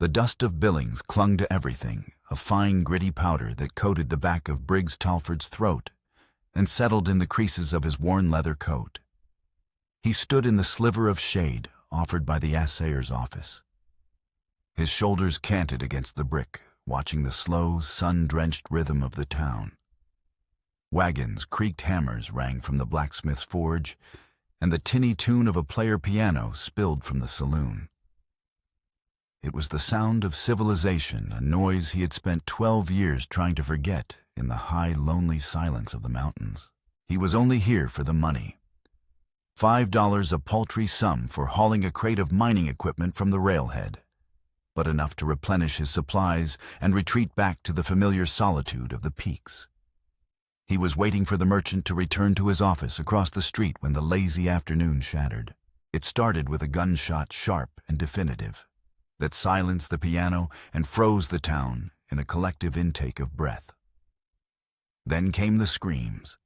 The dust of Billings clung to everything, a fine, gritty powder that coated the back of Briggs Talford's throat and settled in the creases of his worn leather coat. He stood in the sliver of shade offered by the assayer's office. His shoulders canted against the brick, watching the slow, sun-drenched rhythm of the town. Wagons' creaked hammers rang from the blacksmith's forge, and the tinny tune of a player piano spilled from the saloon. It was the sound of civilization, a noise he had spent 12 years trying to forget in the high, lonely silence of the mountains. He was only here for the money. $5 a paltry sum for hauling a crate of mining equipment from the railhead, but enough to replenish his supplies and retreat back to the familiar solitude of the peaks. He was waiting for the merchant to return to his office across the street when the lazy afternoon shattered. It started with a gunshot, sharp and definitive, that silenced the piano and froze the town in a collective intake of breath. Then came the screams.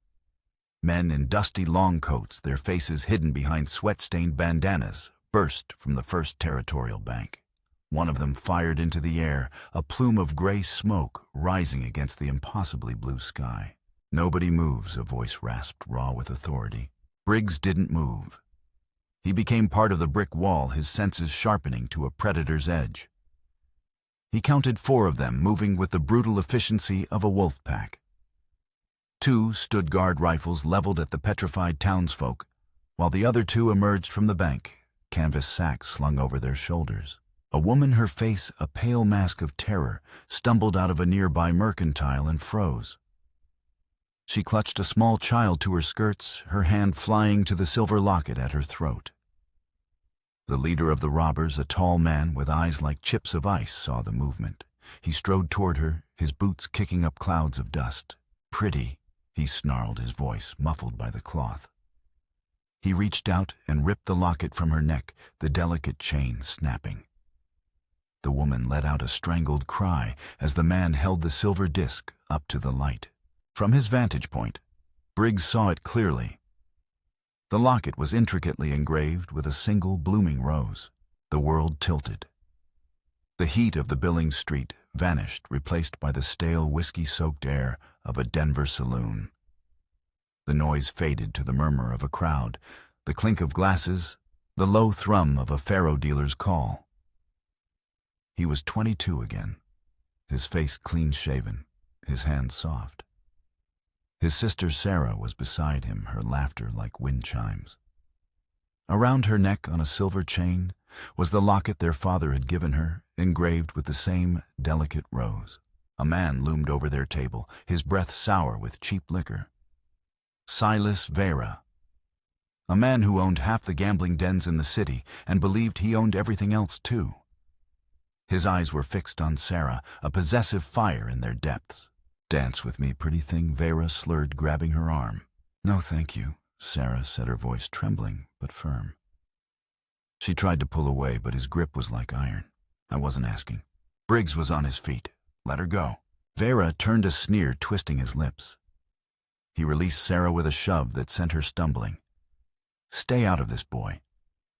Men in dusty long coats, their faces hidden behind sweat-stained bandanas, burst from the First Territorial Bank. One of them fired into the air, a plume of gray smoke rising against the impossibly blue sky. "Nobody moves," a voice rasped, raw with authority. Briggs didn't move. He became part of the brick wall, his senses sharpening to a predator's edge. He counted 4 of them, moving with the brutal efficiency of a wolf pack. 2 stood guard rifles leveled at the petrified townsfolk, while the other 2 emerged from the bank, canvas sacks slung over their shoulders. A woman, her face a pale mask of terror, stumbled out of a nearby mercantile and froze. She clutched a small child to her skirts, her hand flying to the silver locket at her throat. The leader of the robbers, a tall man with eyes like chips of ice, saw the movement. He strode toward her, his boots kicking up clouds of dust. "Pretty," he snarled, his voice muffled by the cloth. He reached out and ripped the locket from her neck, the delicate chain snapping. The woman let out a strangled cry as the man held the silver disc up to the light. From his vantage point, Briggs saw it clearly. The locket was intricately engraved with a single blooming rose. The world tilted. The heat of the Billings street vanished, replaced by the stale, whiskey-soaked air of a Denver saloon. The noise faded to the murmur of a crowd, the clink of glasses, the low thrum of a faro dealer's call. He was 22 again, his face clean-shaven, his hands soft. His sister Sarah was beside him, her laughter like wind chimes. Around her neck on a silver chain was the locket their father had given her, engraved with the same delicate rose. A man loomed over their table, his breath sour with cheap liquor. Silas Vera, a man who owned half the gambling dens in the city and believed he owned everything else too. His eyes were fixed on Sarah, a possessive fire in their depths. "Dance with me, pretty thing," Vera slurred, grabbing her arm. "No, thank you," Sarah said, her voice trembling but firm. She tried to pull away, but his grip was like iron. "I wasn't asking." Briggs was on his feet. "Let her go." Vera turned a sneer, twisting his lips. He released Sarah with a shove that sent her stumbling. "Stay out of this, boy.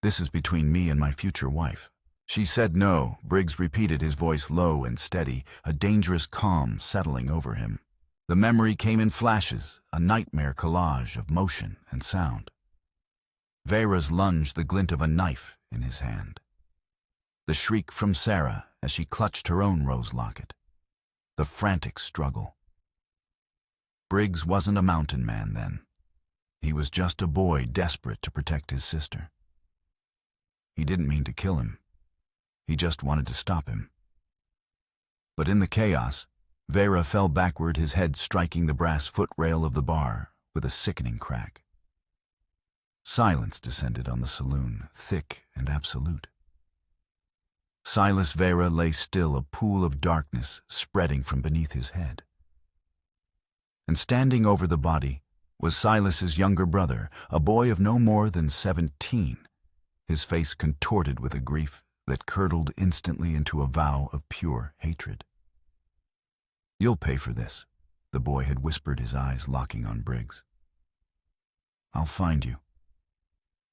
This is between me and my future wife." She said no. Briggs repeated, his voice low and steady, a dangerous calm settling over him. The memory came in flashes, a nightmare collage of motion and sound. Vera's lunge, the glint of a knife in his hand. The shriek from Sarah as she clutched her own rose locket. The frantic struggle. Briggs wasn't a mountain man then. He was just a boy desperate to protect his sister. He didn't mean to kill him. He just wanted to stop him. But in the chaos, Vera fell backward, his head striking the brass footrail of the bar with a sickening crack. Silence descended on the saloon, thick and absolute. Silas Vera lay still, a pool of darkness spreading from beneath his head. And standing over the body was Silas's younger brother, a boy of no more than 17, his face contorted with a grief that curdled instantly into a vow of pure hatred. "You'll pay for this," the boy had whispered, his eyes locking on Briggs. "I'll find you.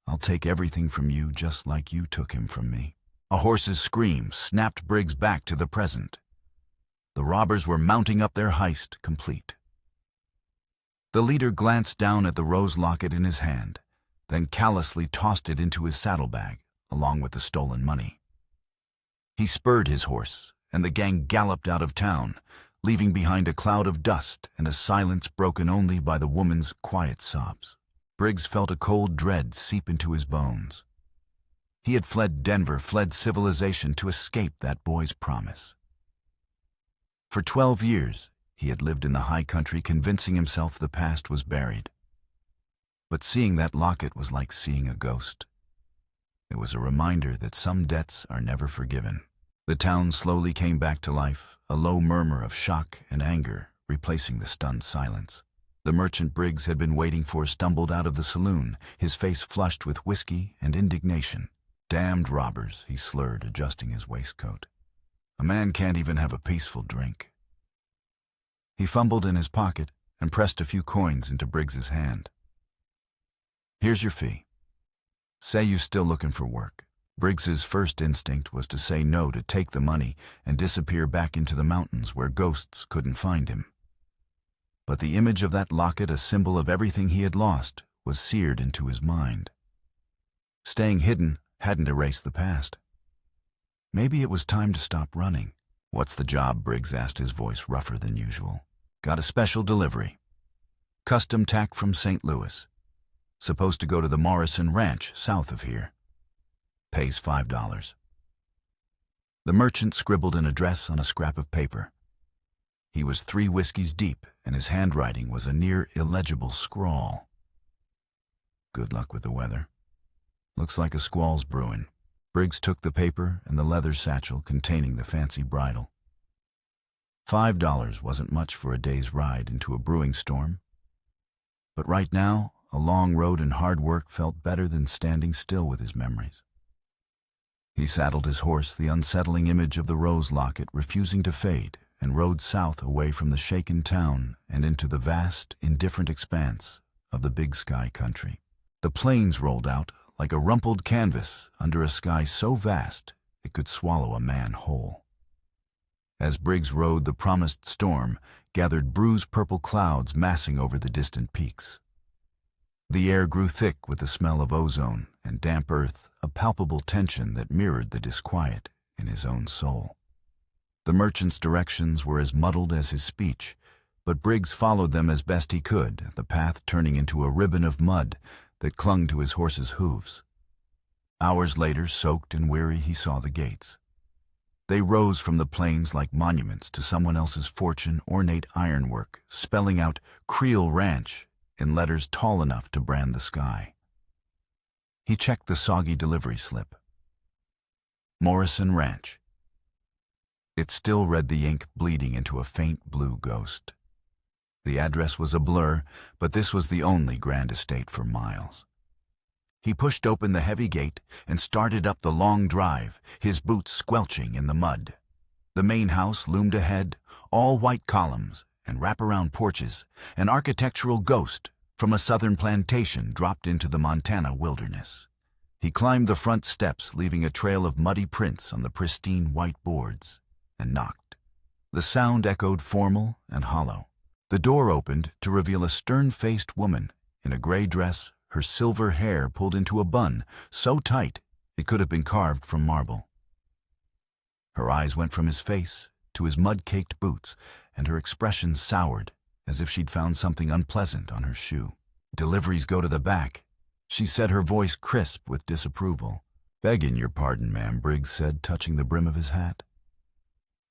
I'll take everything from you just like you took him from me." A horse's scream snapped Briggs back to the present. The robbers were mounting up their heist complete. The leader glanced down at the rose locket in his hand, then callously tossed it into his saddlebag, along with the stolen money. He spurred his horse, and the gang galloped out of town, leaving behind a cloud of dust and a silence broken only by the woman's quiet sobs. Briggs felt a cold dread seep into his bones. He had fled Denver, fled civilization to escape that boy's promise. For 12 years, he had lived in the high country, convincing himself the past was buried. But seeing that locket was like seeing a ghost. It was a reminder that some debts are never forgiven. The town slowly came back to life, a low murmur of shock and anger replacing the stunned silence. The merchant Briggs had been waiting for stumbled out of the saloon, his face flushed with whiskey and indignation. "Damned robbers," he slurred, adjusting his waistcoat. "A man can't even have a peaceful drink." He fumbled in his pocket and pressed a few coins into Briggs's hand. "Here's your fee. Say you're still looking for work." Briggs's first instinct was to say no, to take the money and disappear back into the mountains where ghosts couldn't find him. But the image of that locket, a symbol of everything he had lost, was seared into his mind. Staying hidden hadn't erased the past. Maybe it was time to stop running. "What's the job?" Briggs asked, his voice rougher than usual. "Got a special delivery. Custom tack from St. Louis. Supposed to go to the Morrison Ranch, south of here. Pays $5. The merchant scribbled an address on a scrap of paper. He was 3 whiskeys deep, and his handwriting was a near illegible scrawl. "Good luck with the weather. Looks like a squall's brewing." Briggs took the paper and the leather satchel containing the fancy bridle. $5 wasn't much for a day's ride into a brewing storm. But right now, a long road and hard work felt better than standing still with his memories. He saddled his horse, the unsettling image of the rose locket refusing to fade, and rode south away from the shaken town and into the vast, indifferent expanse of the Big Sky country. The plains rolled out like a rumpled canvas under a sky so vast it could swallow a man whole. As Briggs rode, the promised storm gathered bruise-purple clouds massing over the distant peaks. The air grew thick with the smell of ozone and damp earth, a palpable tension that mirrored the disquiet in his own soul. The merchant's directions were as muddled as his speech, but Briggs followed them as best he could, the path turning into a ribbon of mud that clung to his horse's hooves. Hours later, soaked and weary, he saw the gates. They rose from the plains like monuments to someone else's fortune, ornate ironwork, spelling out Creel Ranch in letters tall enough to brand the sky. He checked the soggy delivery slip. Morrison Ranch. It still read the ink bleeding into a faint blue ghost. The address was a blur, but this was the only grand estate for miles. He pushed open the heavy gate and started up the long drive, his boots squelching in the mud. The main house loomed ahead, all white columns and wraparound porches, an architectural ghost from a southern plantation dropped into the Montana wilderness. He climbed the front steps, leaving a trail of muddy prints on the pristine white boards, and knocked. The sound echoed formal and hollow. The door opened to reveal a stern-faced woman in a gray dress, her silver hair pulled into a bun, so tight it could have been carved from marble. Her eyes went from his face to his mud-caked boots, and her expression soured, as if she'd found something unpleasant on her shoe. "Deliveries go to the back," she said, her voice crisp with disapproval. "Begging your pardon, ma'am," Briggs said, touching the brim of his hat.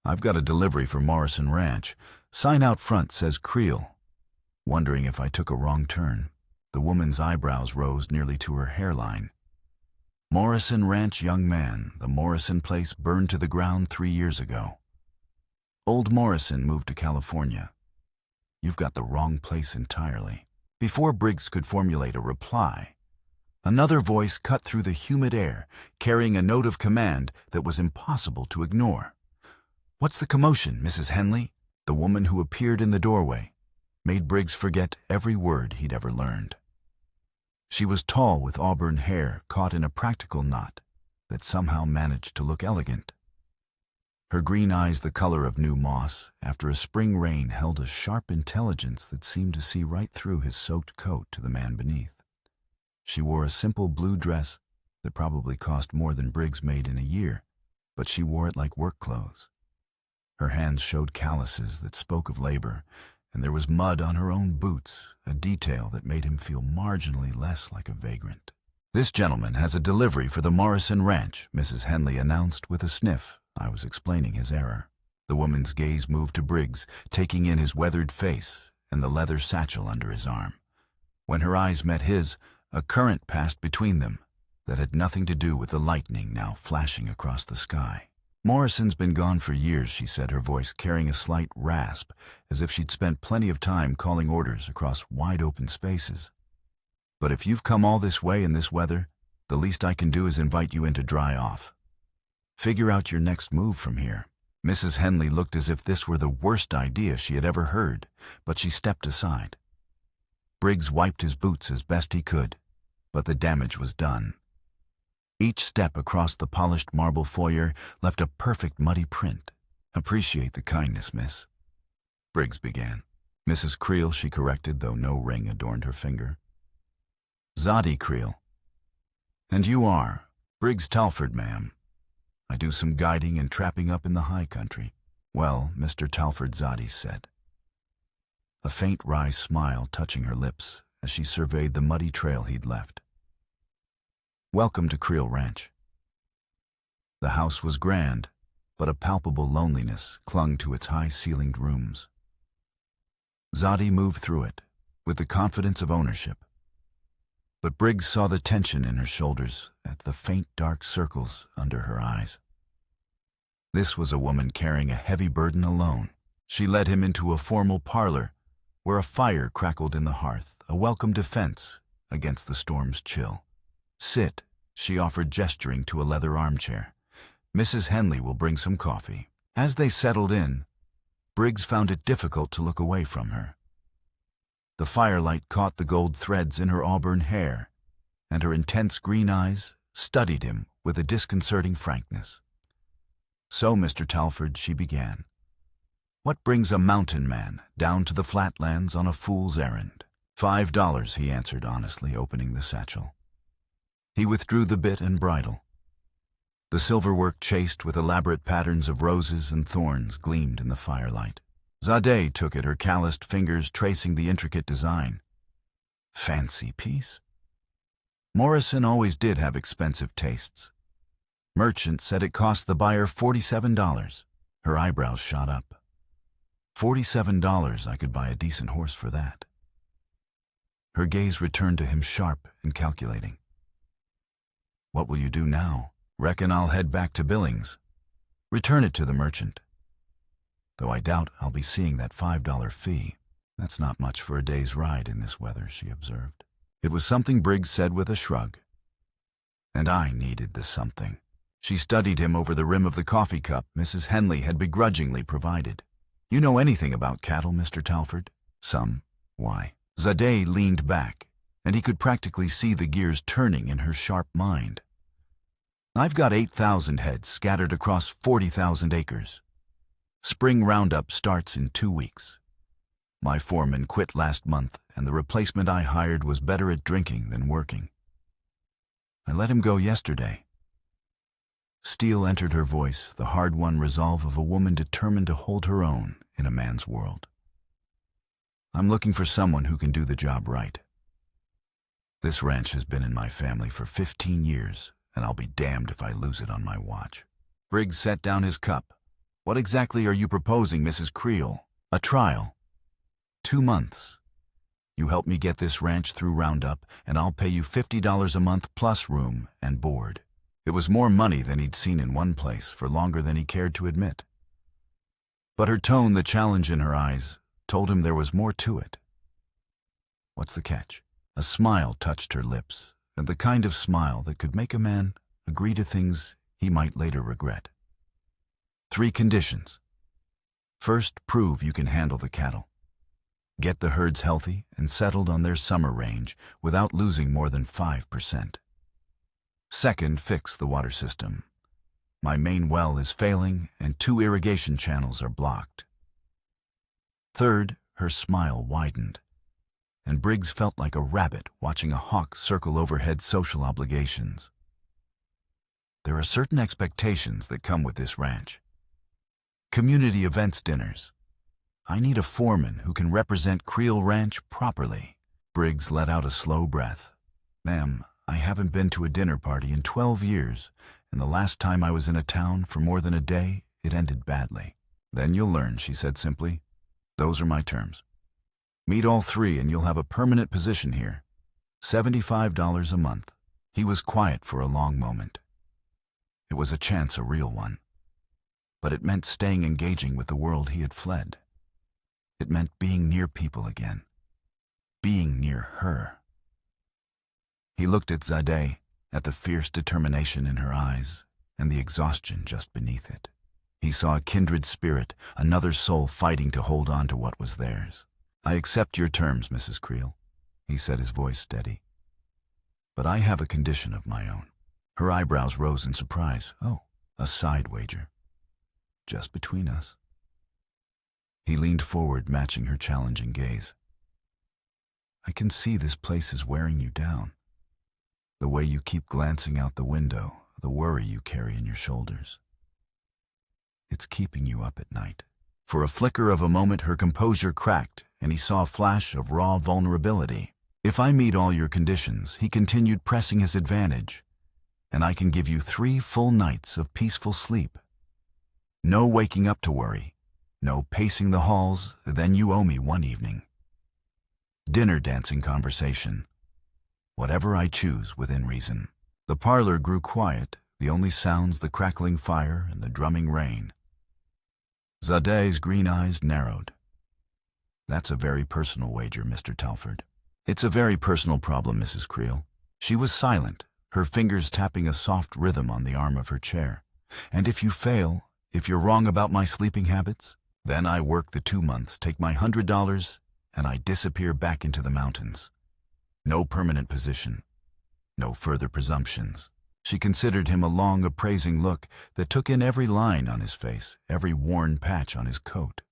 "I've got a delivery for Morrison Ranch. Sign out front says Creel." Wondering if I took a wrong turn, the woman's eyebrows rose nearly to her hairline. "Morrison Ranch, young man. The Morrison place burned to the ground 3 years ago. Old Morrison moved to California. You've got the wrong place entirely." Before Briggs could formulate a reply, another voice cut through the humid air, carrying a note of command that was impossible to ignore. "What's the commotion, Mrs. Henley?" The woman who appeared in the doorway made Briggs forget every word he'd ever learned. She was tall with auburn hair caught in a practical knot, that somehow managed to look elegant. Her green eyes, the color of new moss after a spring rain, held a sharp intelligence that seemed to see right through his soaked coat to the man beneath. She wore a simple blue dress that probably cost more than Briggs made in a year, but she wore it like work clothes. Her hands showed calluses that spoke of labor, and there was mud on her own boots, a detail that made him feel marginally less like a vagrant. "This gentleman has a delivery for the Morrison Ranch," Mrs. Henley announced with a sniff. I was explaining his error. The woman's gaze moved to Briggs, taking in his weathered face and the leather satchel under his arm. When her eyes met his, a current passed between them that had nothing to do with the lightning now flashing across the sky. "Morrison's been gone for years," she said, her voice carrying a slight rasp, as if she'd spent plenty of time calling orders across wide-open spaces. "But if you've come all this way in this weather, the least I can do is invite you in to dry off. Figure out your next move from here." Mrs. Henley looked as if this were the worst idea she had ever heard, but she stepped aside. Briggs wiped his boots as best he could, but the damage was done. Each step across the polished marble foyer left a perfect muddy print. "Appreciate the kindness, miss," Briggs began. "Mrs. Creel," she corrected, though no ring adorned her finger. "Zadi Creel." "And you are?" "Briggs Talford, ma'am. I do some guiding and trapping up in the high country." "Well, Mr. Talford," Zadi said, a faint wry smile touching her lips as she surveyed the muddy trail he'd left. "Welcome to Creel Ranch." The house was grand, but a palpable loneliness clung to its high-ceilinged rooms. Zadi moved through it with the confidence of ownership, but Briggs saw the tension in her shoulders at the faint dark circles under her eyes. This was a woman carrying a heavy burden alone. She led him into a formal parlor where a fire crackled in the hearth, a welcome defense against the storm's chill. "Sit," she offered, gesturing to a leather armchair. "Mrs. Henley will bring some coffee." As they settled in, Briggs found it difficult to look away from her. The firelight caught the gold threads in her auburn hair, and her intense green eyes studied him with a disconcerting frankness. "So, Mr. Talford," she began, "what brings a mountain man down to the flatlands on a fool's errand?" $5, he answered honestly, opening the satchel. He withdrew the bit and bridle. The silverwork chased with elaborate patterns of roses and thorns gleamed in the firelight. Zadi took it, her calloused fingers tracing the intricate design. "Fancy piece?" Morrison always did have expensive tastes. Merchant said it cost the buyer $47. Her eyebrows shot up. $47, I could buy a decent horse for that. Her gaze returned to him, sharp and calculating. "What will you do now?" "Reckon I'll head back to Billings. Return it to the merchant. Though I doubt I'll be seeing that $5 fee. That's not much for a day's ride in this weather," she observed. It was something Briggs said with a shrug. And I needed the something. She studied him over the rim of the coffee cup Mrs. Henley had begrudgingly provided. "You know anything about cattle, Mr. Talford?" "Some. Why?" Zadi leaned back, and he could practically see the gears turning in her sharp mind. "I've got 8,000 heads scattered across 40,000 acres. Spring roundup starts in 2 weeks. My foreman quit last month, and the replacement I hired was better at drinking than working. I let him go yesterday." Steel entered her voice, the hard-won resolve of a woman determined to hold her own in a man's world. "I'm looking for someone who can do the job right. This ranch has been in my family for 15 years, and I'll be damned if I lose it on my watch." Briggs set down his cup. "What exactly are you proposing, Mrs. Creel?" "A trial. 2 months. You help me get this ranch through Roundup, and I'll pay you $50 a month plus room and board." It was more money than he'd seen in one place for longer than he cared to admit. But her tone, the challenge in her eyes, told him there was more to it. "What's the catch?" A smile touched her lips, and the kind of smile that could make a man agree to things he might later regret. 3 conditions. First, prove you can handle the cattle. Get the herds healthy and settled on their summer range without losing more than 5%. Second, fix the water system. My main well is failing and 2 irrigation channels are blocked. Third, her smile widened, and Briggs felt like a rabbit watching a hawk circle overhead social obligations. There are certain expectations that come with this ranch. Community events dinners. I need a foreman who can represent Creel Ranch properly. Briggs let out a slow breath. Ma'am, I haven't been to a dinner party in 12 years, and the last time I was in a town for more than a day, it ended badly. Then you'll learn, she said simply. Those are my terms. Meet all 3 and you'll have a permanent position here. $75 a month. He was quiet for a long moment. It was a chance, a real one. But it meant staying engaging with the world he had fled. It meant being near people again. Being near her. He looked at Zadi, at the fierce determination in her eyes, and the exhaustion just beneath it. He saw a kindred spirit, another soul fighting to hold on to what was theirs. I accept your terms, Mrs. Creel, he said, his voice steady. But I have a condition of my own. Her eyebrows rose in surprise. Oh, a side wager. Just between us. He leaned forward, matching her challenging gaze. I can see this place is wearing you down. The way you keep glancing out the window, the worry you carry in your shoulders. It's keeping you up at night. For a flicker of a moment, her composure cracked, and he saw a flash of raw vulnerability. If I meet all your conditions, he continued, pressing his advantage, and I can give you 3 full nights of peaceful sleep. No waking up to worry. No pacing the halls, then you owe me 1 evening. Dinner dancing conversation. Whatever I choose within reason. The parlor grew quiet, the only sounds the crackling fire and the drumming rain. Zadi's green eyes narrowed. That's a very personal wager, Mr. Telford. It's a very personal problem, Mrs. Creel. She was silent, her fingers tapping a soft rhythm on the arm of her chair. And if you fail, if you're wrong about my sleeping habits, then I work the 2 months, take my $100, and I disappear back into the mountains. No permanent position. No further presumptions. She considered him, a long, appraising look that took in every line on his face, every worn patch on his coat.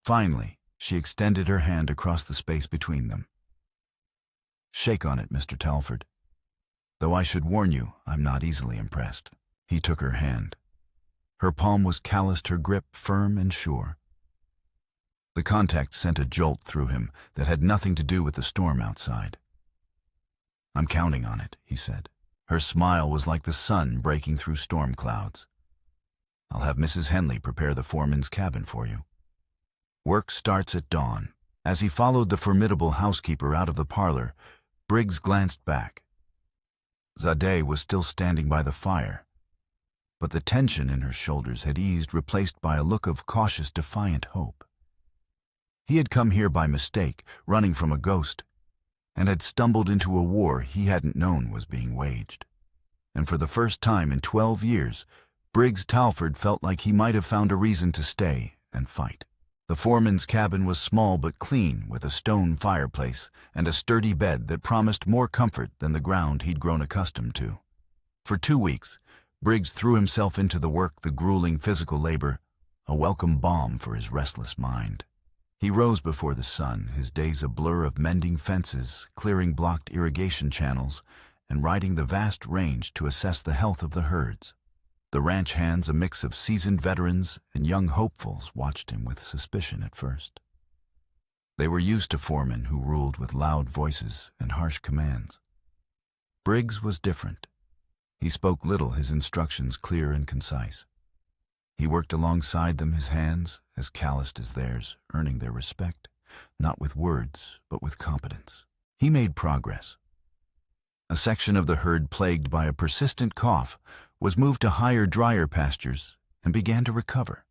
Finally, she extended her hand across the space between them. Shake on it, Mr. Telford. Though I should warn you, I'm not easily impressed. He took her hand. Her palm was calloused, her grip firm and sure. The contact sent a jolt through him that had nothing to do with the storm outside. I'm counting on it, he said. Her smile was like the sun breaking through storm clouds. I'll have Mrs. Henley prepare the foreman's cabin for you. Work starts at dawn. As he followed the formidable housekeeper out of the parlor, Briggs glanced back. Zadi was still standing by the fire, but the tension in her shoulders had eased, replaced by a look of cautious, defiant hope. He had come here by mistake, running from a ghost, and had stumbled into a war he hadn't known was being waged. And for the first time in 12 years, Briggs Telford felt like he might have found a reason to stay and fight. The foreman's cabin was small but clean, with a stone fireplace and a sturdy bed that promised more comfort than the ground he'd grown accustomed to. For 2 weeks, Briggs threw himself into the work, the grueling physical labor, a welcome balm for his restless mind. He rose before the sun, his days a blur of mending fences, clearing blocked irrigation channels, and riding the vast range to assess the health of the herds. The ranch hands, a mix of seasoned veterans and young hopefuls, watched him with suspicion at first. They were used to foremen who ruled with loud voices and harsh commands. Briggs was different. He spoke little, his instructions clear and concise. He worked alongside them, his hands as calloused as theirs, earning their respect, not with words, but with competence. He made progress. A section of the herd plagued by a persistent cough was moved to higher, drier pastures and began to recover.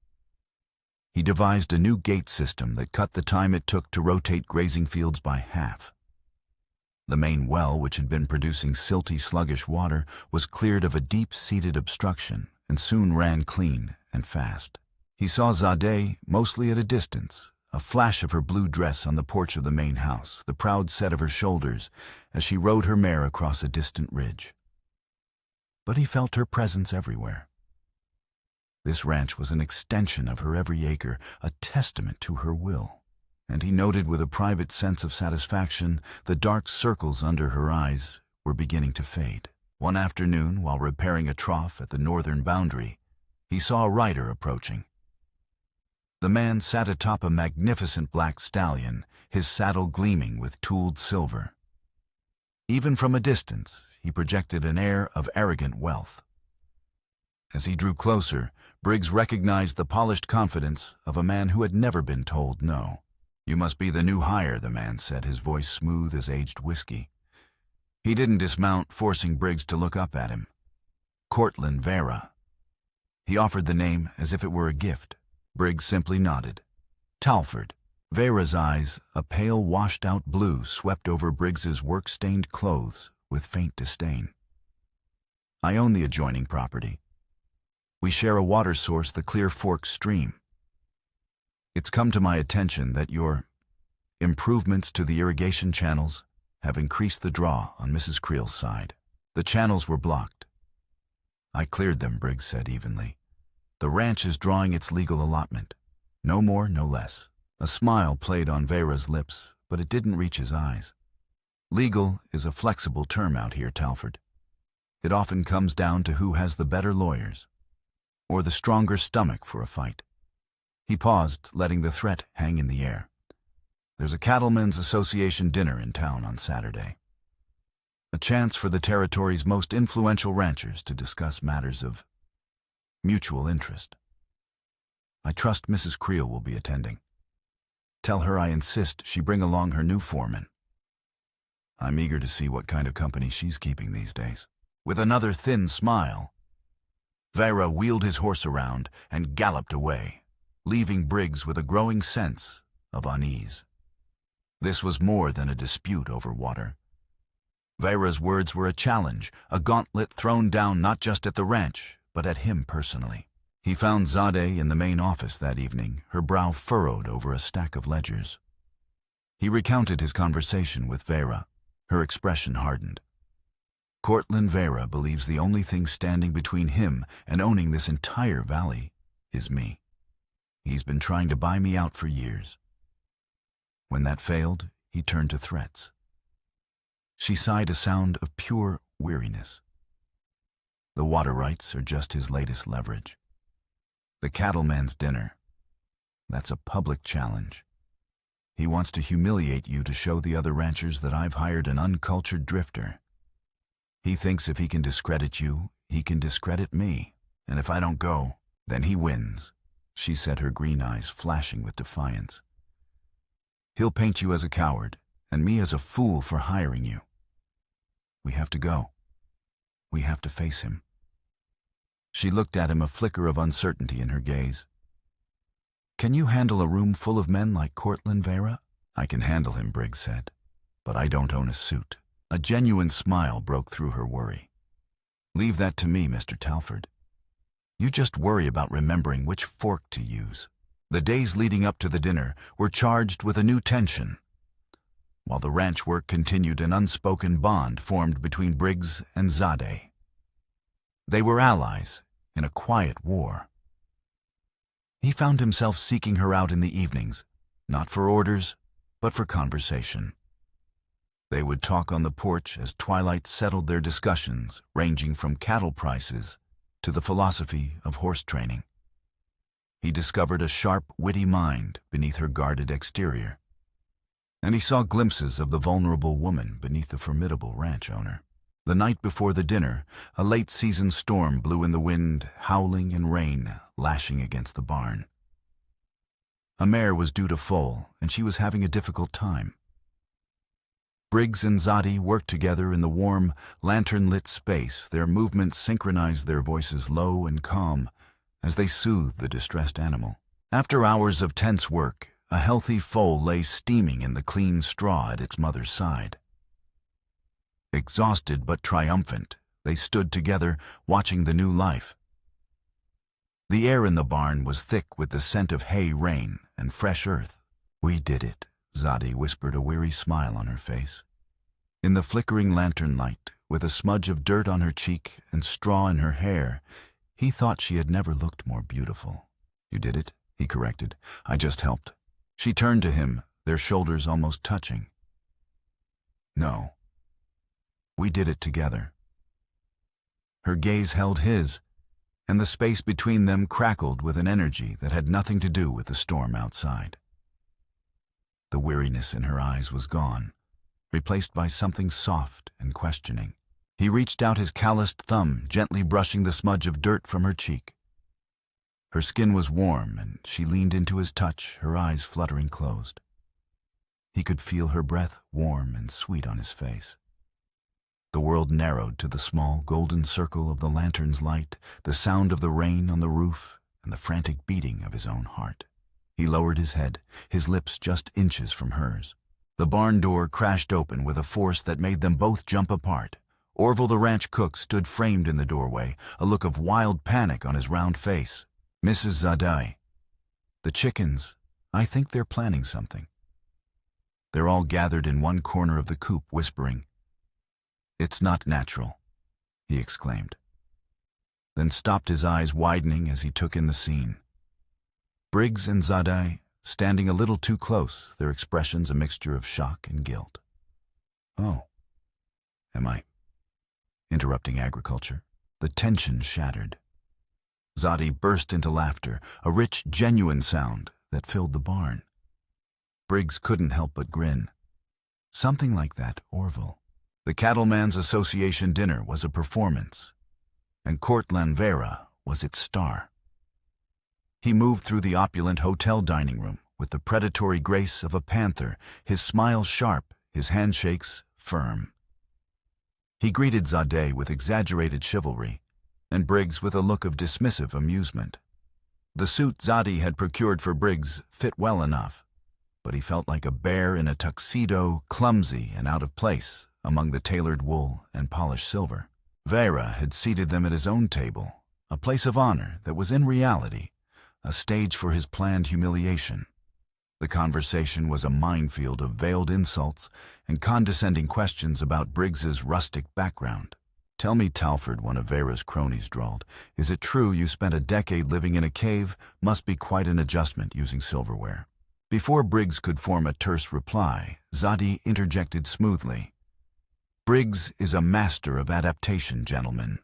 He devised a new gate system that cut the time it took to rotate grazing fields by half. The main well, which had been producing silty, sluggish water, was cleared of a deep-seated obstruction and soon ran clean and fast. He saw Zadi, mostly at a distance, a flash of her blue dress on the porch of the main house, the proud set of her shoulders as she rode her mare across a distant ridge. but he felt her presence everywhere. This ranch was an extension of her every acre, a testament to her will. And he noted with a private sense of satisfaction the dark circles under her eyes were beginning to fade. One afternoon, while repairing a trough at the northern boundary, he saw a rider approaching. The man sat atop a magnificent black stallion, his saddle gleaming with tooled silver. Even from a distance, he projected an air of arrogant wealth. As he drew closer, Briggs recognized the polished confidence of a man who had never been told no. "You must be the new hire," the man said, his voice smooth as aged whiskey. He didn't dismount, forcing Briggs to look up at him. Cortland Vera. He offered the name as if it were a gift. Briggs simply nodded. Talford. Vera's eyes, a pale washed-out blue, swept over Briggs's work-stained clothes with faint disdain. "I own the adjoining property. We share a water source, the Clear Fork stream. It's come to my attention that your improvements to the irrigation channels have increased the draw on Mrs. Creel's side. The channels were blocked." "I cleared them," Briggs said evenly. "The ranch is drawing its legal allotment. No more, no less." A smile played on Vera's lips, but it didn't reach his eyes. "Legal is a flexible term out here, Talford. It often comes down to who has the better lawyers, or the stronger stomach for a fight." He paused, letting the threat hang in the air. "There's a Cattlemen's Association dinner in town on Saturday. A chance for the territory's most influential ranchers to discuss matters of mutual interest. I trust Mrs. Creel will be attending. Tell her I insist she bring along her new foreman. I'm eager to see what kind of company she's keeping these days." With another thin smile, Vera wheeled his horse around and galloped away, leaving Briggs with a growing sense of unease. This was more than a dispute over water. Vera's words were a challenge, a gauntlet thrown down not just at the ranch, but at him personally. He found Zadi in the main office that evening, her brow furrowed over a stack of ledgers. He recounted his conversation with Vera. Her expression hardened. "Cortland Vera believes the only thing standing between him and owning this entire valley is me. He's been trying to buy me out for years." When that failed, he turned to threats. She sighed, a sound of pure weariness. "The water rights are just his latest leverage. The cattleman's dinner, that's a public challenge. He wants to humiliate you to show the other ranchers that I've hired an uncultured drifter. He thinks if he can discredit you, he can discredit me. And if I don't go, then he wins," she said, her green eyes flashing with defiance. "He'll paint you as a coward, and me as a fool for hiring you. We have to go. We have to face him." She looked at him, a flicker of uncertainty in her gaze. "Can you handle a room full of men like Cortland Vera?" "I can handle him," Briggs said, "but I don't own a suit." A genuine smile broke through her worry. "Leave that to me, Mr. Talford. You just worry about remembering which fork to use." The days leading up to the dinner were charged with a new tension. While the ranch work continued, an unspoken bond formed between Briggs and Zadi. They were allies in a quiet war. He found himself seeking her out in the evenings, not for orders, but for conversation. They would talk on the porch as twilight settled their discussions, ranging from cattle prices to the philosophy of horse training. He discovered a sharp, witty mind beneath her guarded exterior, and he saw glimpses of the vulnerable woman beneath the formidable ranch owner. The night before the dinner, a late-season storm blew in the wind, howling and rain lashing against the barn. A mare was due to foal, and she was having a difficult time. Briggs and Zadi worked together in the warm, lantern-lit space. Their movements synchronized, their voices low and calm as they soothed the distressed animal. After hours of tense work, a healthy foal lay steaming in the clean straw at its mother's side. Exhausted but triumphant, they stood together, watching the new life. The air in the barn was thick with the scent of hay, rain, and fresh earth. "We did it," Zadi whispered, a weary smile on her face. In the flickering lantern light, With a smudge of dirt on her cheek and straw in her hair, he thought she had never looked more beautiful. "You did it," he corrected. "I just helped." She turned to him, their shoulders almost touching. "No. We did it together." Her gaze held his, and the space between them crackled with an energy that had nothing to do with the storm outside. The weariness in her eyes was gone, replaced by something soft and questioning. He reached out his calloused thumb, gently brushing the smudge of dirt from her cheek. Her skin was warm, and she leaned into his touch, her eyes fluttering closed. He could feel her breath warm and sweet on his face. The world narrowed to the small golden circle of the lantern's light, the sound of the rain on the roof, and the frantic beating of his own heart. He lowered his head, his lips just inches from hers. The barn door crashed open with a force that made them both jump apart. Orville the ranch cook stood framed in the doorway, a look of wild panic on his round face. "Mrs. Zadi, the chickens, I think they're planning something." They're all gathered in one corner of the coop, whispering. "It's not natural," he exclaimed, then stopped, his eyes widening as he took in the scene. Briggs and Zadi standing a little too close, their expressions a mixture of shock and guilt. "Oh, am I interrupting agriculture?" The tension shattered. Zadi burst into laughter, a rich, genuine sound that filled the barn. Briggs couldn't help but grin. Something like that, Orville. The Cattleman's Association dinner was a performance, and Court Lanvera was its star. He moved through the opulent hotel dining room with the predatory grace of a panther, his smile sharp, his handshakes firm. He greeted Zadi with exaggerated chivalry, and Briggs with a look of dismissive amusement. The suit Zadi had procured for Briggs fit well enough, but he felt like a bear in a tuxedo, clumsy and out of place among the tailored wool and polished silver. Vera had seated them at his own table, a place of honor that was in reality a stage for his planned humiliation. The conversation was a minefield of veiled insults and condescending questions about Briggs's rustic background. "Tell me, Talford," one of Vera's cronies drawled, "is it true you spent a decade living in a cave? Must be quite an adjustment using silverware." Before Briggs could form a terse reply, Zadi interjected smoothly. "Briggs is a master of adaptation, gentlemen.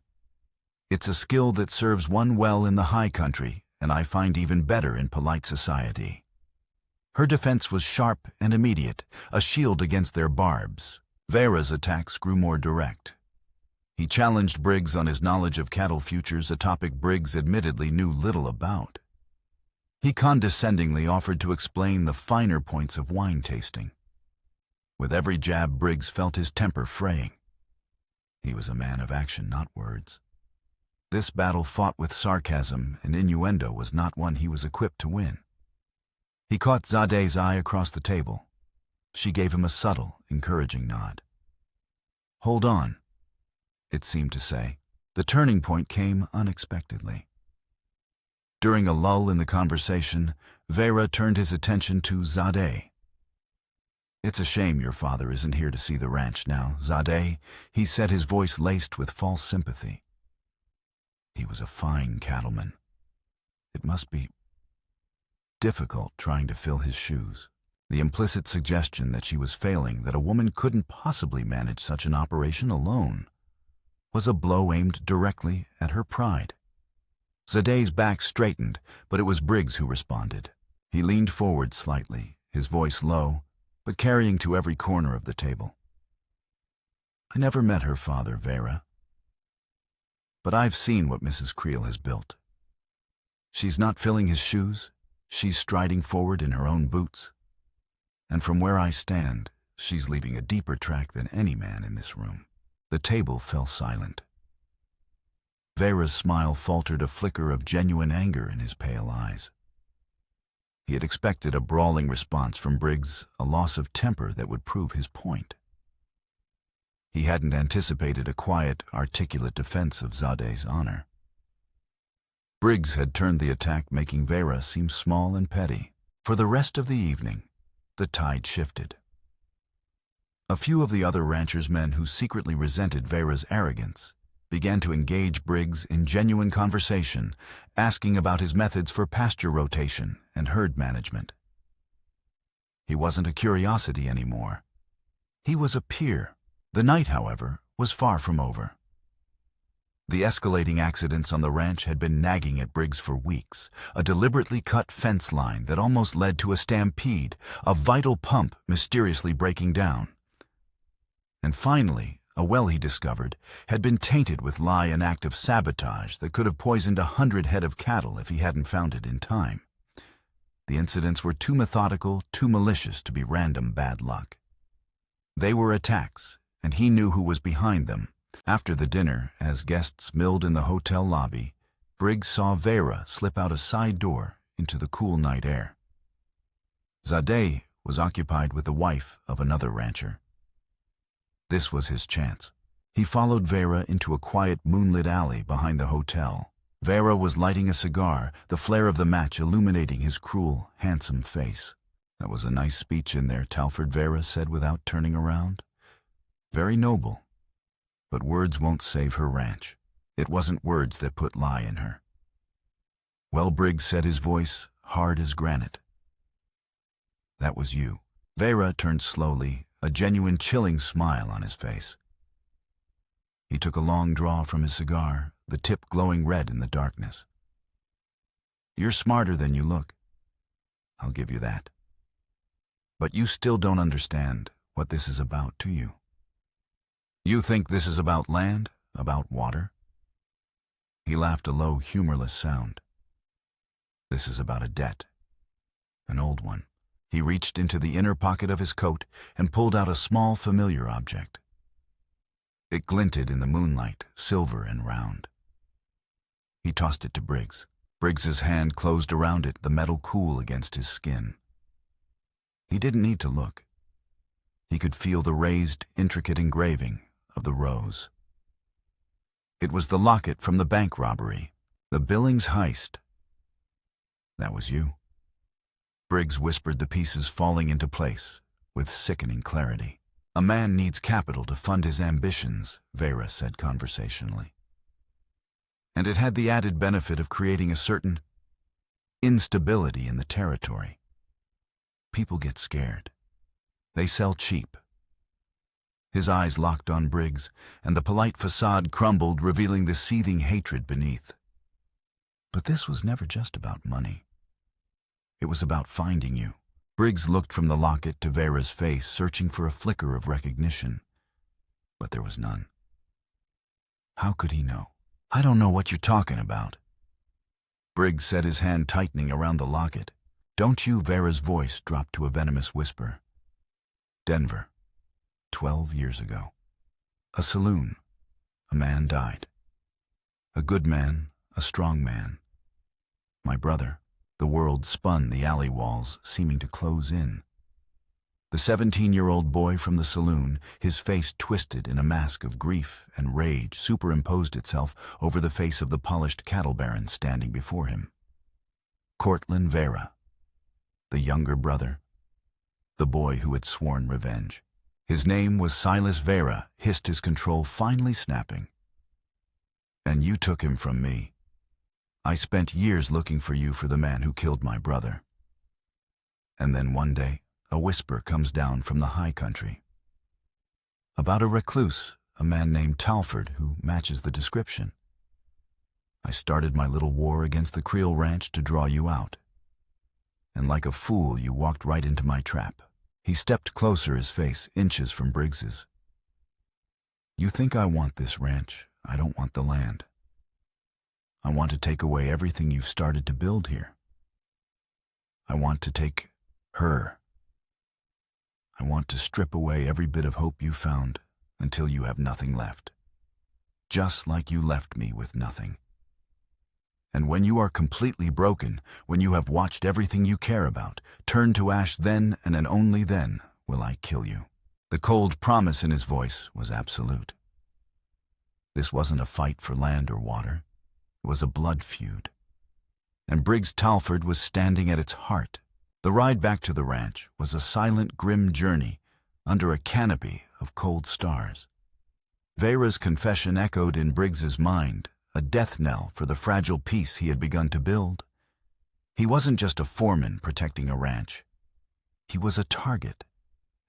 It's a skill that serves one well in the high country, and I find even better in polite society." Her defense was sharp and immediate, a shield against their barbs. Vera's attacks grew more direct. He challenged Briggs on his knowledge of cattle futures, a topic Briggs admittedly knew little about. He condescendingly offered to explain the finer points of wine tasting. With every jab, Briggs felt his temper fraying. He was a man of action, not words. This battle fought with sarcasm and innuendo was not one he was equipped to win. He caught Zadi's eye across the table. She gave him a subtle, encouraging nod. "Hold on," it seemed to say. The turning point came unexpectedly. During a lull in the conversation, Vera turned his attention to Zadi. "It's a shame your father isn't here to see the ranch now, Zadi," he said, his voice laced with false sympathy. He was a fine cattleman. It must be difficult trying to fill his shoes. The implicit suggestion that she was failing, that a woman couldn't possibly manage such an operation alone, was a blow aimed directly at her pride. Zadi's back straightened, but it was Briggs who responded. He leaned forward slightly, his voice low, but carrying to every corner of the table. "I never met her father, Vera. But I've seen what Mrs. Creel has built. She's not filling his shoes, she's striding forward in her own boots. And from where I stand, she's leaving a deeper track than any man in this room." The table fell silent. Vera's smile faltered, a flicker of genuine anger in his pale eyes. He had expected a brawling response from Briggs, a loss of temper that would prove his point. He hadn't anticipated a quiet, articulate defense of Zadi's honor. Briggs had turned the attack, making Vera seem small and petty. For the rest of the evening, the tide shifted. A few of the other ranchers' men who secretly resented Vera's arrogance began to engage Briggs in genuine conversation, asking about his methods for pasture rotation and herd management. He wasn't a curiosity anymore. He was a peer. The night, however, was far from over. The escalating accidents on the ranch had been nagging at Briggs for weeks, a deliberately cut fence line that almost led to a stampede, a vital pump mysteriously breaking down. And finally, a well he discovered had been tainted with an act of sabotage that could have poisoned 100 head of cattle if he hadn't found it in time. The incidents were too methodical, too malicious to be random bad luck. They were attacks, and he knew who was behind them. After the dinner, as guests milled in the hotel lobby, Briggs saw Vera slip out a side door into the cool night air. Zadi was occupied with the wife of another rancher. This was his chance. He followed Vera into a quiet moonlit alley behind the hotel. Vera was lighting a cigar, the flare of the match illuminating his cruel, handsome face. "That was a nice speech in there, Talford," Vera said without turning around. "Very noble. But words won't save her ranch." It wasn't words that put lie in her. "Well," Briggs said, his voice hard as granite. "That was you." Vera turned slowly, a genuine chilling smile on his face. He took a long draw from his cigar, the tip glowing red in the darkness. "You're smarter than you look. I'll give you that. But you still don't understand what this is about, do you? You think this is about land, about water?" He laughed a low, humorless sound. "This is about a debt. An old one." He reached into the inner pocket of his coat and pulled out a small, familiar object. It glinted in the moonlight, silver and round. He tossed it to Briggs. Briggs's hand closed around it, the metal cool against his skin. He didn't need to look. He could feel the raised, intricate engraving of the rose. It was the locket from the bank robbery, the Billings heist. "That was you." Briggs whispered, the pieces falling into place with sickening clarity. "A man needs capital to fund his ambitions," Vera said conversationally. And it had the added benefit of creating a certain instability in the territory. People get scared. They sell cheap. His eyes locked on Briggs, and the polite facade crumbled, revealing the seething hatred beneath. But this was never just about money. It was about finding you. Briggs looked from the locket to Vera's face, searching for a flicker of recognition. But there was none. How could he know? "I don't know what you're talking about." Briggs said, his hand tightening around the locket. "Don't you?" Vera's voice dropped to a venomous whisper. "Denver, 12 years ago. A saloon. A man died. A good man, a strong man. My brother." The world spun, the alley walls seeming to close in. The 17-year-old boy from the saloon, his face twisted in a mask of grief and rage, superimposed itself over the face of the polished cattle baron standing before him. Cortland Vera, the younger brother, the boy who had sworn revenge. His name was Silas Vera, hissed his control finally snapping. "And you took him from me. I spent years looking for you for the man who killed my brother." And then one day, a whisper comes down from the high country. About a recluse, a man named Talford, who matches the description. "I started my little war against the Creel Ranch to draw you out. And like a fool, you walked right into my trap." He stepped closer, his face inches from Briggs's. "You think I want this ranch. I don't want the land. I want to take away everything you've started to build here. I want to take her. I want to strip away every bit of hope you found until you have nothing left. Just like you left me with nothing. And when you are completely broken, when you have watched everything you care about turn to ash, then and only then will I kill you." The cold promise in his voice was absolute. This wasn't a fight for land or water. It was a blood feud. And Briggs Talford was standing at its heart. The ride back to the ranch was a silent, grim journey under a canopy of cold stars. Vera's confession echoed in Briggs's mind, a death knell for the fragile peace he had begun to build. He wasn't just a foreman protecting a ranch. He was a target,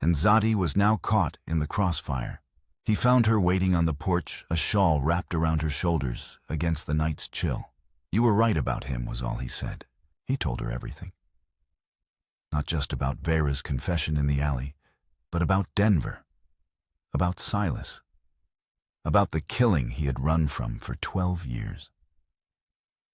and Zadi was now caught in the crossfire. He found her waiting on the porch, a shawl wrapped around her shoulders against the night's chill. "You were right about him," was all he said. He told her everything. Not just about Vera's confession in the alley, but about Denver, about Silas, about the killing he had run from for 12 years.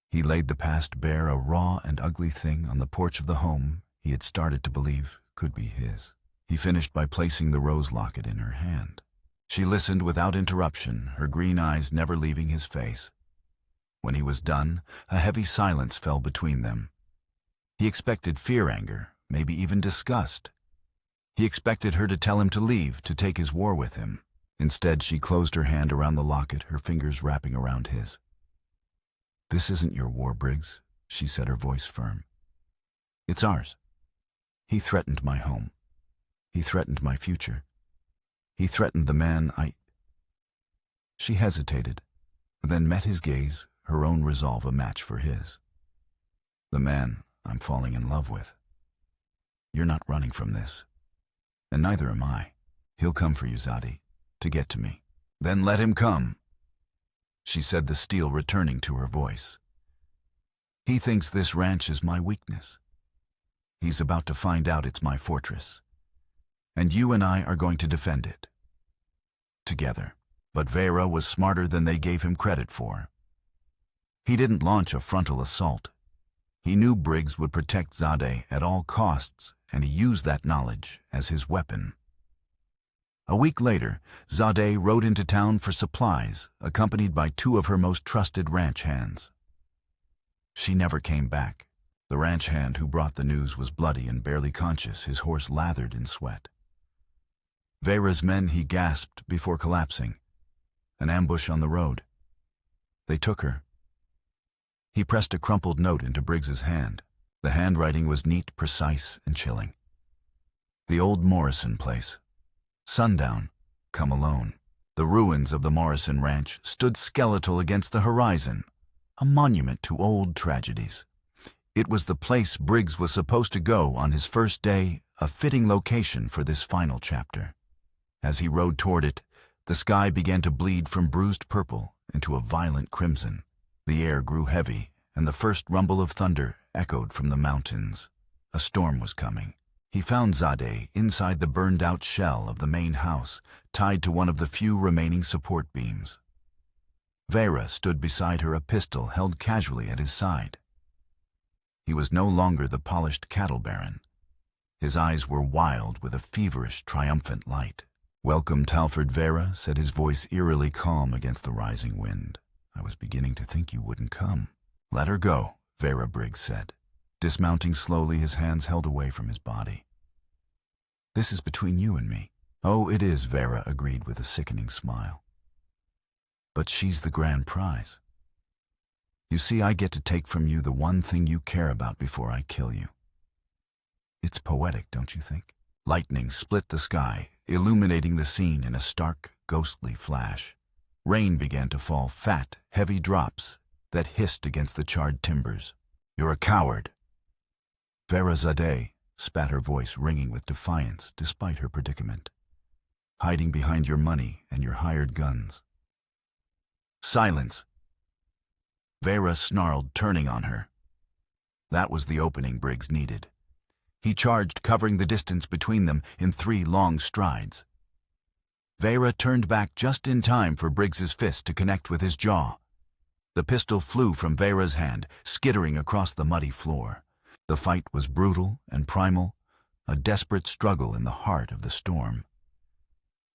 He laid the past bare, a raw and ugly thing, on the porch of the home he had started to believe could be his. He finished by placing the rose locket in her hand. She listened without interruption, her green eyes never leaving his face. When he was done, a heavy silence fell between them. He expected fear, anger, maybe even disgust. He expected her to tell him to leave, to take his war with him. Instead, she closed her hand around the locket, her fingers wrapping around his. "This isn't your war, Briggs," she said, her voice firm. "It's ours. He threatened my home. He threatened my future. He threatened the man I—" She hesitated, then met his gaze, her own resolve a match for his. "The man I'm falling in love with. You're not running from this, and neither am I. He'll come for you, Zadi, to get to me." "Then let him come," she said, the steel returning to her voice. "He thinks this ranch is my weakness. He's about to find out it's my fortress. And you and I are going to defend it. Together." But Vera was smarter than they gave him credit for. He didn't launch a frontal assault. He knew Briggs would protect Zadi at all costs, and he used that knowledge as his weapon. A week later, Zadi rode into town for supplies, accompanied by 2 of her most trusted ranch hands. She never came back. The ranch hand who brought the news was bloody and barely conscious, his horse lathered in sweat. "Vera's men," he gasped before collapsing. "An ambush on the road. They took her." He pressed a crumpled note into Briggs's hand. The handwriting was neat, precise, and chilling. "The old Morrison place. Sundown. Come alone." The ruins of the Morrison Ranch stood skeletal against the horizon, a monument to old tragedies. It was the place Briggs was supposed to go on his first day, a fitting location for this final chapter. As he rode toward it, the sky began to bleed from bruised purple into a violent crimson. The air grew heavy, and the first rumble of thunder echoed from the mountains. A storm was coming. He found Zadi inside the burned-out shell of the main house, tied to one of the few remaining support beams. Vera stood beside her, a pistol held casually at his side. He was no longer the polished cattle baron. His eyes were wild with a feverish, triumphant light. "Welcome, Talford," Vera said, his voice eerily calm against the rising wind. "I was beginning to think you wouldn't come." "Let her go," Vera, Briggs said. Dismounting slowly, his hands held away from his body. "This is between you and me." "Oh, it is," Vera agreed with a sickening smile. "But she's the grand prize. You see, I get to take from you the one thing you care about before I kill you." It's poetic, don't you think? Lightning split the sky, illuminating the scene in a stark, ghostly flash. Rain began to fall, fat, heavy drops that hissed against the charred timbers. "You're a coward." Vera Zadi spat, her voice ringing with defiance despite her predicament. "Hiding behind your money and your hired guns." "Silence!" Vera snarled, turning on her. That was the opening Briggs needed. He charged, covering the distance between them in 3 long strides. Vera turned back just in time for Briggs's fist to connect with his jaw. The pistol flew from Vera's hand, skittering across the muddy floor. The fight was brutal and primal, a desperate struggle in the heart of the storm.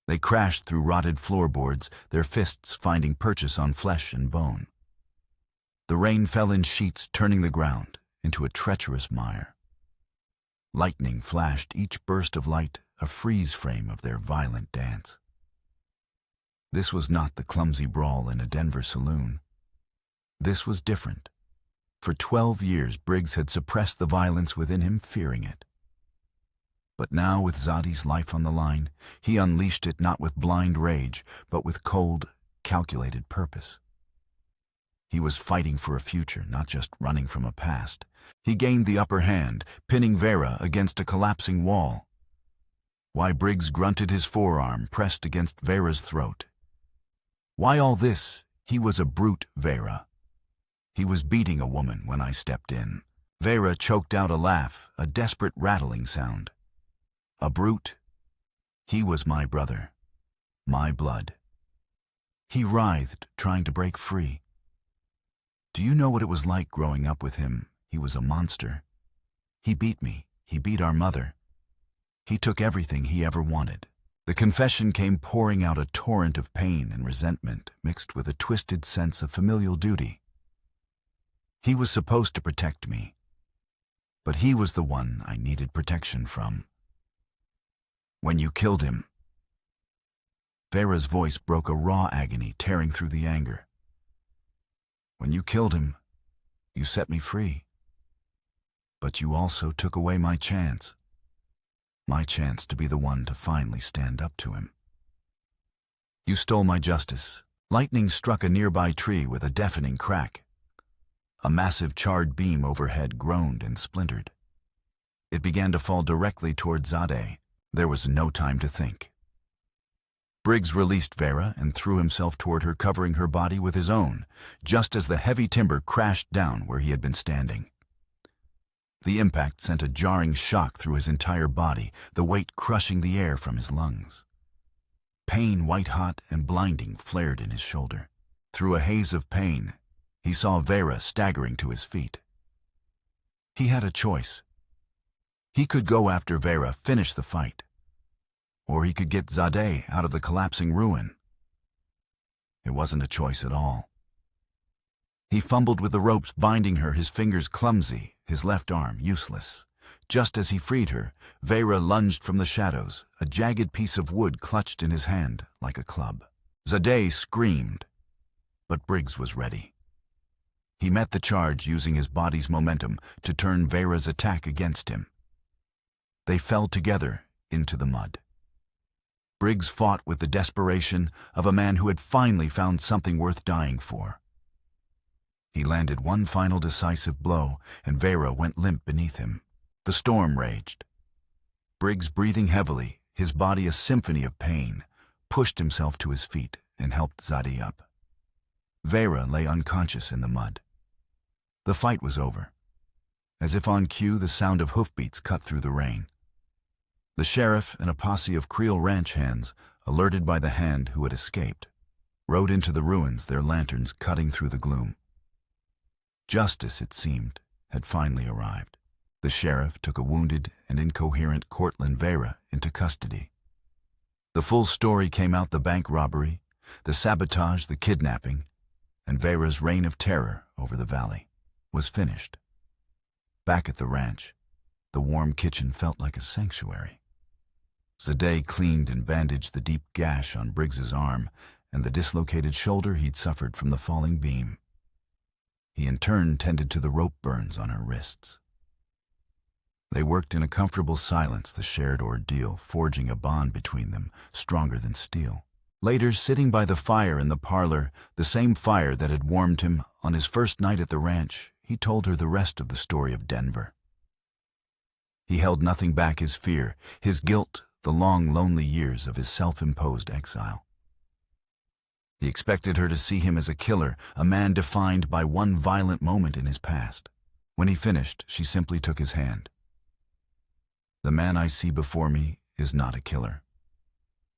They crashed through rotted floorboards, their fists finding purchase on flesh and bone. The rain fell in sheets, turning the ground into a treacherous mire. Lightning flashed, each burst of light a freeze frame of their violent dance. This was not the clumsy brawl in a Denver saloon. This was different. For 12 years, Briggs had suppressed the violence within him, fearing it. But now, with Zadi's life on the line, he unleashed it not with blind rage, but with cold, calculated purpose. He was fighting for a future, not just running from a past. He gained the upper hand, pinning Vera against a collapsing wall. Why Briggs grunted, his forearm pressed against Vera's throat. Why all this? He was a brute, Vera. He was beating a woman when I stepped in. Vera choked out a laugh, a desperate rattling sound. A brute? He was my brother. My blood. He writhed, trying to break free. Do you know what it was like growing up with him? He was a monster. He beat me. He beat our mother. He took everything he ever wanted. The confession came pouring out, a torrent of pain and resentment mixed with a twisted sense of familial duty. He was supposed to protect me, but he was the one I needed protection from. When you killed him, Vera's voice broke, a raw agony tearing through the anger. When you killed him, you set me free. But you also took away my chance to be the one to finally stand up to him. You stole my justice. Lightning struck a nearby tree with a deafening crack. A massive charred beam overhead groaned and splintered. It began to fall directly toward Zadi. There was no time to think. Briggs released Vera and threw himself toward her, covering her body with his own, just as the heavy timber crashed down where he had been standing. The impact sent a jarring shock through his entire body, the weight crushing the air from his lungs. Pain, white-hot and blinding, flared in his shoulder. Through a haze of pain, he saw Vera staggering to his feet. He had a choice. He could go after Vera, finish the fight, or he could get Zadi out of the collapsing ruin. It wasn't a choice at all. He fumbled with the ropes binding her, his fingers clumsy, his left arm useless. Just as he freed her, Vera lunged from the shadows, a jagged piece of wood clutched in his hand like a club. Zadi screamed, but Briggs was ready. He met the charge, using his body's momentum to turn Vera's attack against him. They fell together into the mud. Briggs fought with the desperation of a man who had finally found something worth dying for. He landed one final decisive blow, and Vera went limp beneath him. The storm raged. Briggs, breathing heavily, his body a symphony of pain, pushed himself to his feet and helped Zadi up. Vera lay unconscious in the mud. The fight was over. As if on cue, the sound of hoofbeats cut through the rain. The sheriff and a posse of Creel Ranch hands, alerted by the hand who had escaped, rode into the ruins, their lanterns cutting through the gloom. Justice, it seemed, had finally arrived. The sheriff took a wounded and incoherent Cortland Vera into custody. The full story came out: the bank robbery, the sabotage, the kidnapping, and Vera's reign of terror over the valley was finished. Back at the ranch, the warm kitchen felt like a sanctuary. Zadi cleaned and bandaged the deep gash on Briggs's arm and the dislocated shoulder he'd suffered from the falling beam. He in turn tended to the rope burns on her wrists. They worked in a comfortable silence, the shared ordeal forging a bond between them stronger than steel. Later, sitting by the fire in the parlor, the same fire that had warmed him on his first night at the ranch, he told her the rest of the story of Denver. He held nothing back: his fear, his guilt, the long, lonely years of his self-imposed exile. He expected her to see him as a killer, a man defined by one violent moment in his past. When he finished, she simply took his hand. "The man I see before me is not a killer,"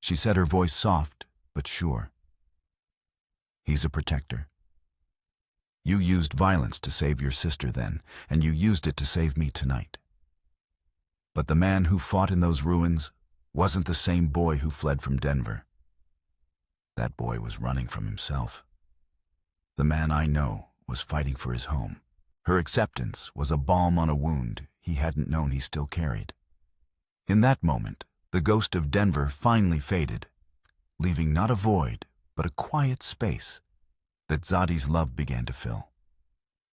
she said, her voice soft but sure. "He's a protector. You used violence to save your sister then, and you used it to save me tonight. But the man who fought in those ruins wasn't the same boy who fled from Denver. That boy was running from himself. The man I know was fighting for his home." Her acceptance was a balm on a wound he hadn't known he still carried. In that moment, the ghost of Denver finally faded, leaving not a void, but a quiet space that Zadi's love began to fill.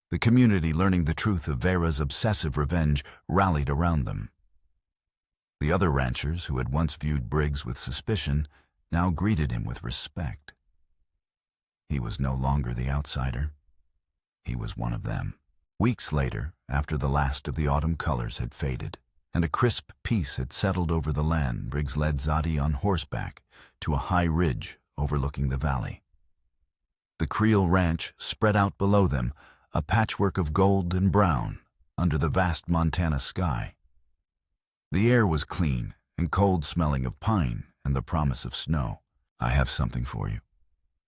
The community, learning the truth of Vera's obsessive revenge, rallied around them. The other ranchers, who had once viewed Briggs with suspicion, now greeted him with respect. He was no longer the outsider. He was one of them. Weeks later, after the last of the autumn colors had faded, and a crisp peace had settled over the land, Briggs led Zadi on horseback to a high ridge overlooking the valley. The Creel Ranch spread out below them, a patchwork of gold and brown under the vast Montana sky. The air was clean and cold, smelling of pine and the promise of snow. "I have something for you,"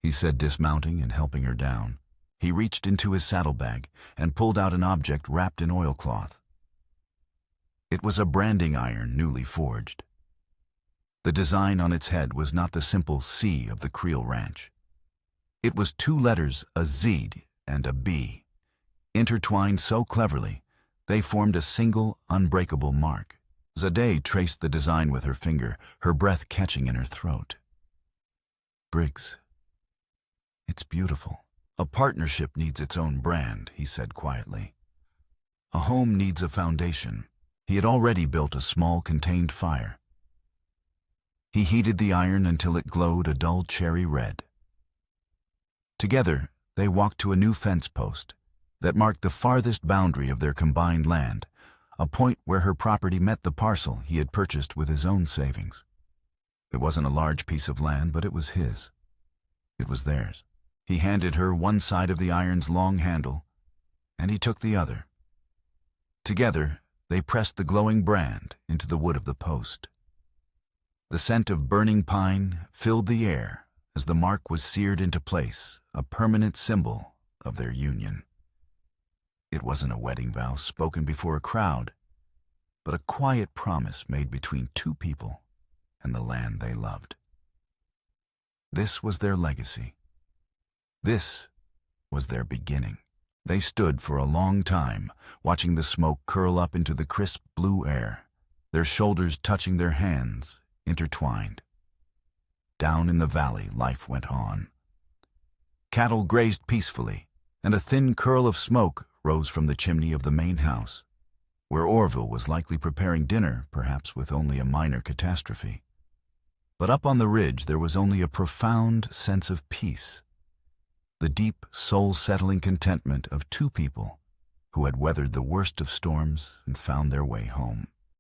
he said, dismounting and helping her down. He reached into his saddlebag and pulled out an object wrapped in oilcloth. It was a branding iron newly forged. The design on its head was not the simple C of the Creel Ranch. It was two letters, a Z and a B, intertwined so cleverly they formed a single, unbreakable mark. Zadi traced the design with her finger, her breath catching in her throat. "Briggs, it's beautiful." "A partnership needs its own brand," he said quietly. "A home needs a foundation." He had already built a small, contained fire. He heated the iron until it glowed a dull cherry red. Together, they walked to a new fence post that marked the farthest boundary of their combined land, a point where her property met the parcel he had purchased with his own savings. It wasn't a large piece of land, but it was his. It was theirs. He handed her one side of the iron's long handle, and he took the other. Together, they pressed the glowing brand into the wood of the post. The scent of burning pine filled the air as the mark was seared into place, a permanent symbol of their union. It wasn't a wedding vow spoken before a crowd, but a quiet promise made between two people and the land they loved. This was their legacy. This was their beginning. They stood for a long time, watching the smoke curl up into the crisp blue air, their shoulders touching their hands, intertwined. Down in the valley, life went on. Cattle grazed peacefully, and a thin curl of smoke rose from the chimney of the main house, where Orville was likely preparing dinner, perhaps with only a minor catastrophe. But up on the ridge there was only a profound sense of peace, the deep, soul-settling contentment of two people who had weathered the worst of storms and found their way home.